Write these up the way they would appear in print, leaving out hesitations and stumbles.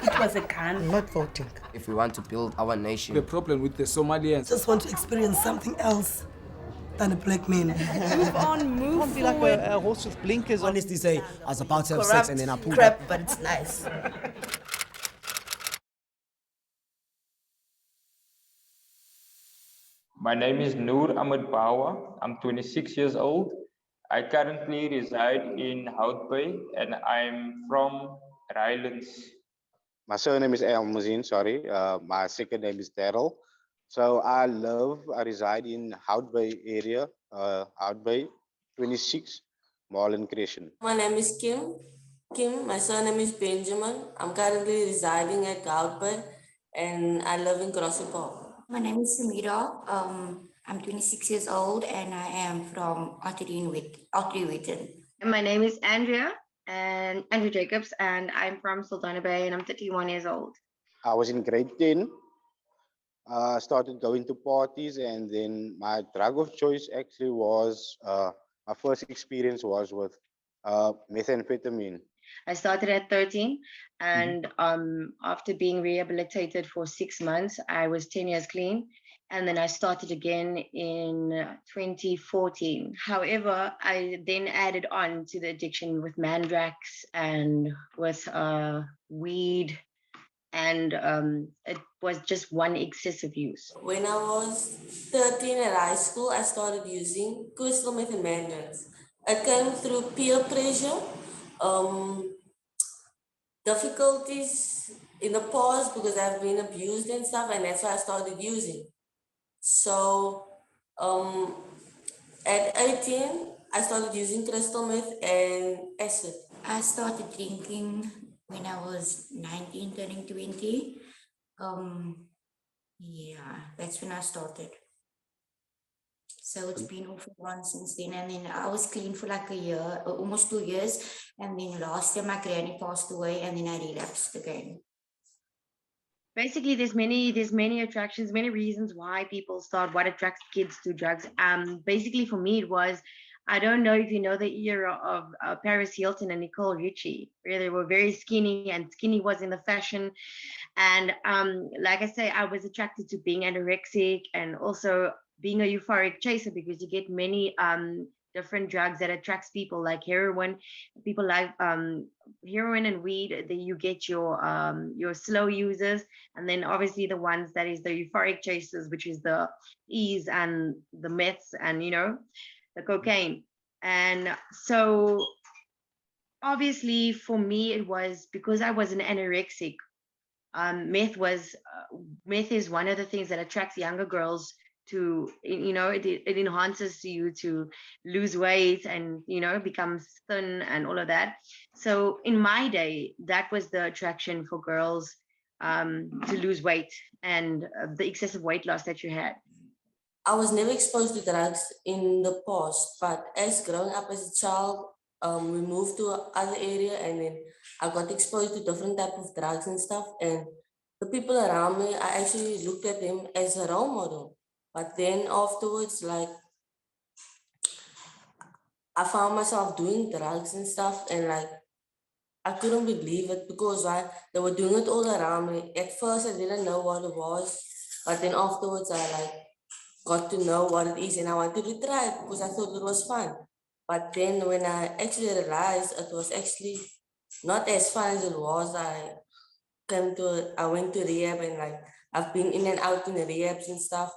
It was a gun. I'm not voting. If we want to build our nation. The problem with the Somalians. Just want to experience something else than a black man. Move on, move Can't be forward. like a horse with blinkers on. Honestly say, I was about to have sex Corrupt and then I pulled crap, up. but it's nice. My name is Noor Ahmed Bawa. I'm 26 years old. I currently reside in Hout Bay and I'm from Rylands. My surname is El Muzin, sorry. My second name is Daryl. So I reside in Hout Bay area, Hout Bay 26, Marlin Crescent. My name is Kim. My surname is Benjamin. I'm currently residing at Goudbay and I live in Grassy Park. My name is Samira. I'm 26 years old and I am from Ottery-Witten. My name is Andrea and Andrew Jacobs, and I'm from Sultana Bay and I'm 31 years old. I was in grade 10. Started going to parties, and then my drug of choice actually was, my first experience was with methamphetamine. I started at 13, and after being rehabilitated for 6 months, I was 10 years clean. And then I started again in 2014. However, I then added on to the addiction with Mandrax and with weed. And it was just one excessive use. When I was 13 at high school, I started using crystal meth and Mandrax. It came through peer pressure, difficulties in the past because I've been abused and stuff, and that's why I started using. So at 18, I started using crystal meth and acid. I started drinking when I was 19, turning 20. Yeah, that's when I started. So it's been off and on since then. And then I was clean for like a year, almost 2 years. And then last year my granny passed away and then I relapsed again. Basically, there's many attractions, many reasons why people start, what attracts kids to drugs. Basically for me, it was, I don't know if you know the era of Paris Hilton and Nicole Richie, where they were very skinny and skinny was in the fashion. And like I say, I was attracted to being anorexic and also being a euphoric chaser because you get many different drugs that attracts people like heroin. People like heroin and weed. Then you get your slow users, and then obviously the ones that is the euphoric chasers, which is the E's and the meths and the cocaine. And so obviously for me it was because I was an anorexic. Meth is one of the things that attracts younger girls to, it enhances you to lose weight and become thin and all of that. So in my day, that was the attraction for girls, to lose weight and the excessive weight loss that you had. I was never exposed to drugs in the past, but as growing up as a child, we moved to another area and then I got exposed to different type of drugs and stuff. And the people around me, I actually looked at them as a role model. But then afterwards, like, I found myself doing drugs and stuff, and like, I couldn't believe it because they were doing it all around me. At first, I didn't know what it was, but then afterwards, I like got to know what it is, and I wanted to try it because I thought it was fun. But then when I actually realized it was actually not as fun as it was, I went to rehab, and like I've been in and out in the rehabs and stuff.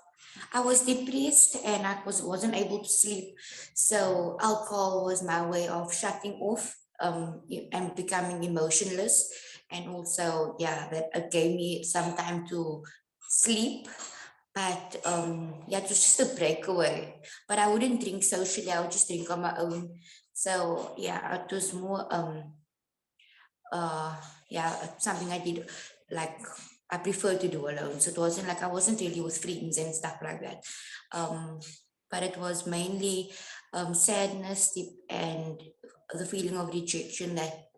I was depressed and I wasn't able to sleep. So alcohol was my way of shutting off and becoming emotionless. And also, that it gave me some time to sleep. But it was just a breakaway. But I wouldn't drink socially, I would just drink on my own. So it was more something I did, like I prefer to do alone. So it wasn't like I wasn't really with friends and stuff like that. But it was mainly sadness and the feeling of rejection that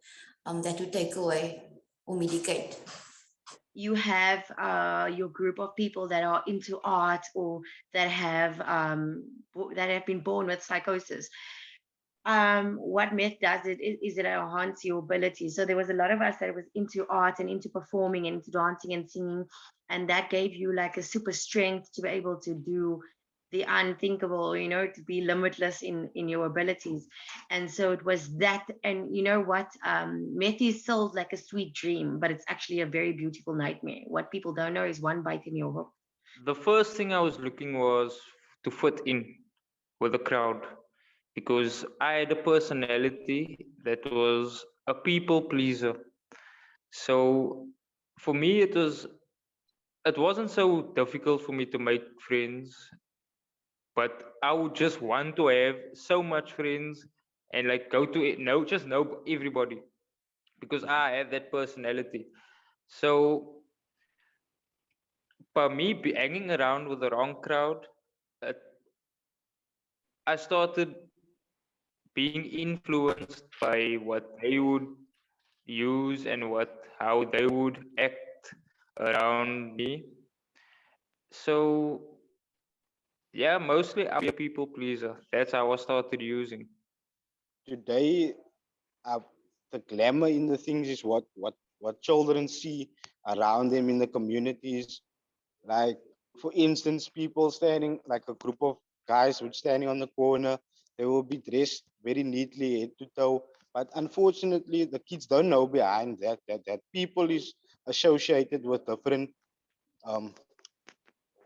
would take away or medicate. You have your group of people that are into art or that have been born with psychosis. what meth does is it enhance your ability. So there was a lot of us that was into art and into performing and into dancing and singing, and that gave you like a super strength to be able to do the unthinkable, to be limitless in your abilities. And so it was that. And you know what, meth is sold like a sweet dream, but it's actually a very beautiful nightmare. What people don't know is one bite in your hook. The first thing I was looking was to fit in with the crowd because I had a personality that was a people pleaser. So for me, it wasn't so difficult for me to make friends, but I would just want to have so much friends and like go to it, just know everybody because I have that personality. So by me hanging around with the wrong crowd, uh, I started being influenced by what they would use and how they would act around me. So yeah, mostly I'll be a people pleaser. That's how I started using. Today, uh, the glamour in the things is what children see around them in the communities. Like, for instance, people standing, like a group of guys would standing on the corner, they will be dressed very neatly, head to toe. But unfortunately, the kids don't know behind that people is associated with um,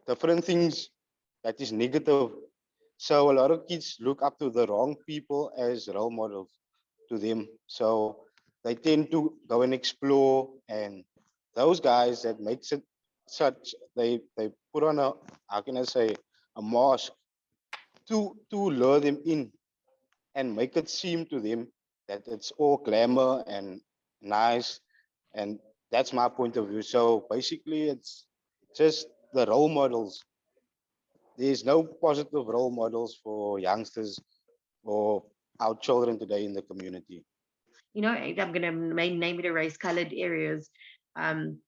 different things that is negative. So a lot of kids look up to the wrong people as role models to them. So they tend to go and explore, and those guys that makes it such, they put on a, how can I say, a mask to lure them in and make it seem to them that it's all glamour and nice. And that's my point of view. So basically, it's just the role models. There's no positive role models for youngsters or our children today in the community. I'm going to name it erase colored areas. Um,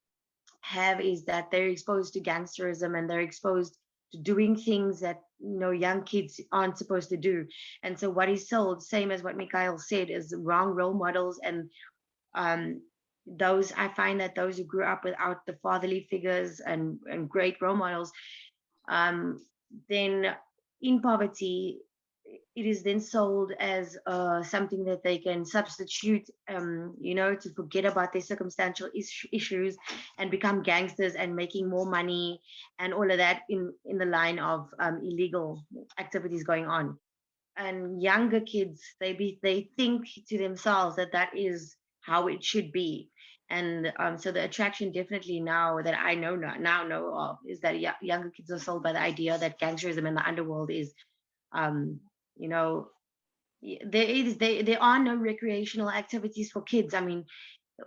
have is that they're exposed to gangsterism and they're exposed to doing things that young kids aren't supposed to do. And so what is sold, same as what Mikhail said, is wrong role models. And um, those, I find that those who grew up without the fatherly figures and great role models, um, then in poverty, it is then sold as something that they can substitute, to forget about their circumstantial issues and become gangsters and making more money and all of that in the line of illegal activities going on. And younger kids, they think to themselves that that is how it should be. And so the attraction definitely now that I know of is that younger kids are sold by the idea that gangsterism in the underworld is um, you know there are no recreational activities for kids. I mean,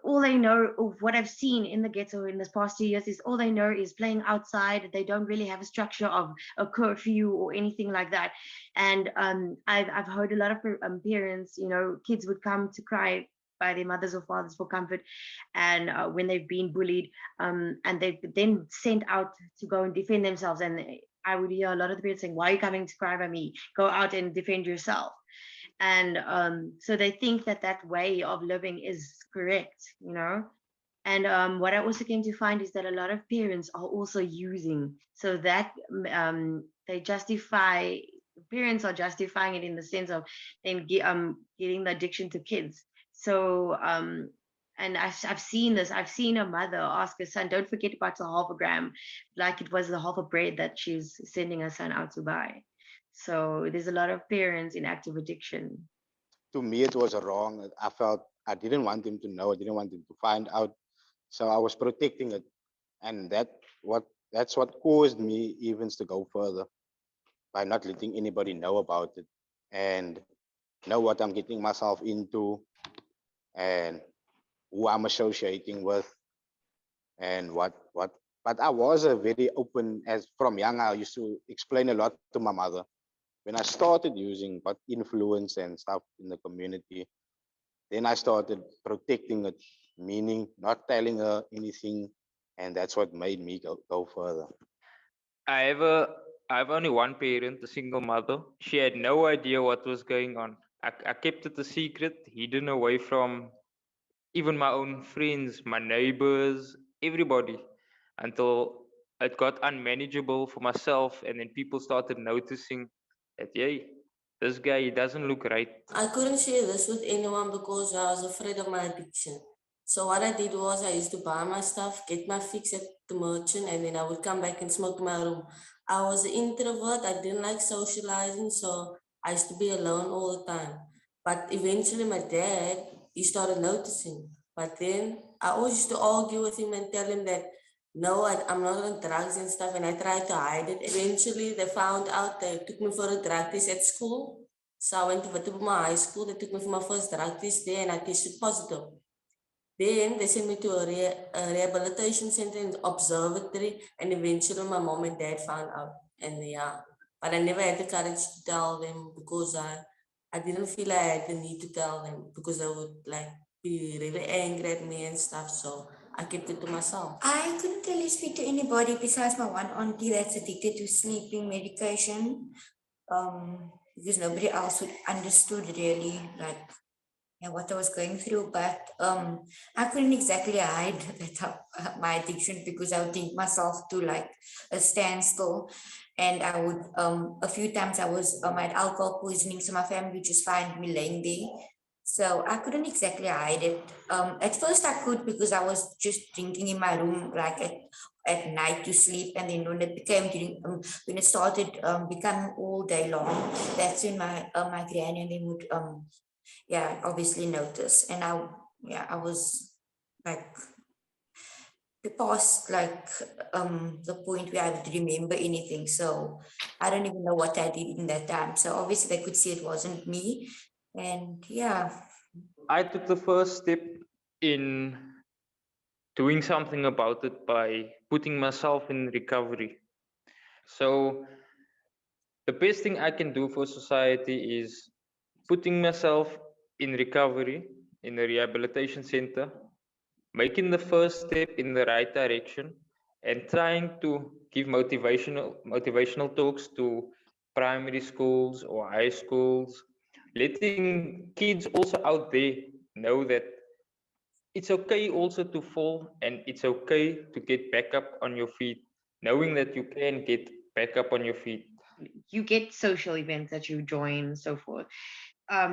all they know of what I've seen in the ghetto in this past 2 years is all they know is playing outside. They don't really have a structure of a curfew or anything like that. And I've heard a lot of parents, kids would come to cry by their mothers or fathers for comfort, and when they've been bullied, and they've then sent out to go and defend themselves. And I would hear a lot of the parents saying, "Why are you coming to cry by me? Go out and defend yourself." And so they think that that way of living is correct. And what I also came to find is that a lot of parents are also using, so that they justify, parents are justifying it in the sense of then getting the addiction to kids. So and I've seen this. I've seen a mother ask her son, "Don't forget about the half a gram," like it was the half a bread that she's sending her son out to buy. So there's a lot of parents in active addiction. To me, it was wrong. I felt I didn't want him to know. I didn't want him to find out. So I was protecting it, and that's what caused me even to go further by not letting anybody know about it and know what I'm getting myself into and who I'm associating with and what. But I was a very open, as from young. I used to explain a lot to my mother when I started using what influence and stuff in the community. Then I started protecting it, meaning not telling her anything, and that's what made me go further. I have a I have only one parent, a single mother. She had no idea what was going on. I kept it a secret, hidden away from even my own friends, my neighbors, everybody, until it got unmanageable for myself, and then people started noticing that, yay, this guy, he doesn't look right. I couldn't share this with anyone because I was afraid of my addiction. So what I did was I used to buy my stuff, get my fix at the merchant, and then I would come back and smoke in my room. I was an introvert. I didn't like socializing, so I used to be alone all the time. But eventually my dad, he started noticing. But then I always used to argue with him and tell him that no, I'm not on drugs and stuff, and I tried to hide it. Eventually they found out, they took me for a drug test at school. So I went to Watubuma High School. They took me for my first drug test there and I tested positive. Then they sent me to a rehabilitation center in the observatory, and eventually my mom and dad found out. And yeah, but I never had the courage to tell them because I didn't feel I had the need to tell them because they would like be really angry at me and stuff. So I kept it to myself. I couldn't really speak to anybody besides my one auntie that's addicted to sleeping medication. Because nobody else would understood really like what I was going through. But I couldn't exactly hide my addiction because I would take myself to like a standstill. And I would a few times I was I had alcohol poisoning, so my family would just find me laying there. So I couldn't exactly hide it. At first I could because I was just drinking in my room like at night to sleep, and then when it became during when it started becoming all day long, that's when my granny and then would obviously notice. And I was like past like the point where I would remember anything. So I don't even know what I did in that time. So obviously they could see it wasn't me. And yeah. I took the first step in doing something about it by putting myself in recovery. So the best thing I can do for society is putting myself in recovery in a rehabilitation center, making the first step in the right direction, and trying to give motivational talks to primary schools or high schools, letting kids also out there know that it's okay also to fall, and it's okay to get back up on your feet, knowing that you can get back up on your feet. You get social events that you join and so forth.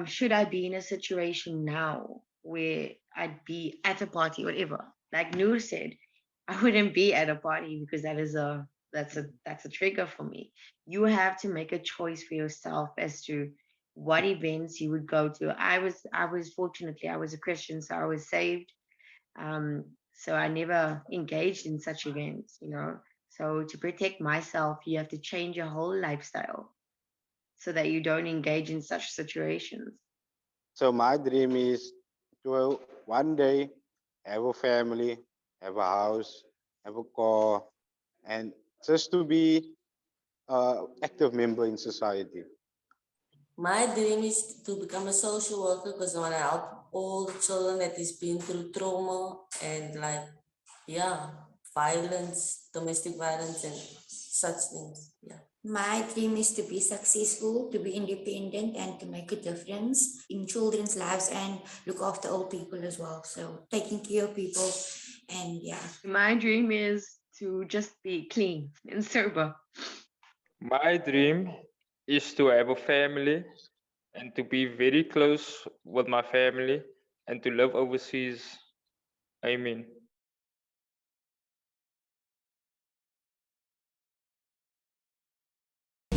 Should I be in a situation now where I'd be at a party, whatever, like Noor said, I wouldn't be at a party because that's a trigger for me. You have to make a choice for yourself as to what events you would go to. I was fortunately I was a Christian, so I was saved. So I never engaged in such events, you know. So to protect myself, you have to change your whole lifestyle so that you don't engage in such situations. So my dream is to one day have a family, have a house, have a car, and just to be an active member in society. My dream is to become a social worker because I want to help all the children that is been through trauma and like, violence, domestic violence and such things. Yeah. My dream is to be successful, to be independent, and to make a difference in children's lives and look after old people as well. So taking care of people, and yeah. My dream is to just be clean and sober. My dream is to have a family and to be very close with my family and to live overseas. Amen.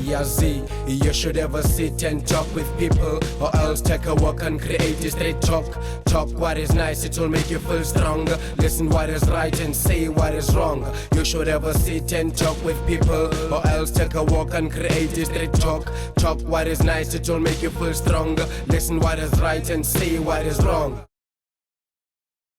Yeah, Z, you should ever sit and talk with people, or else take a walk and create a straight talk. Talk what is nice, it will make you feel stronger. Listen what is right and say what is wrong. You should ever sit and talk with people, or else take a walk and create a straight talk. Talk what is nice, it will make you feel stronger. Listen what is right and say what is wrong.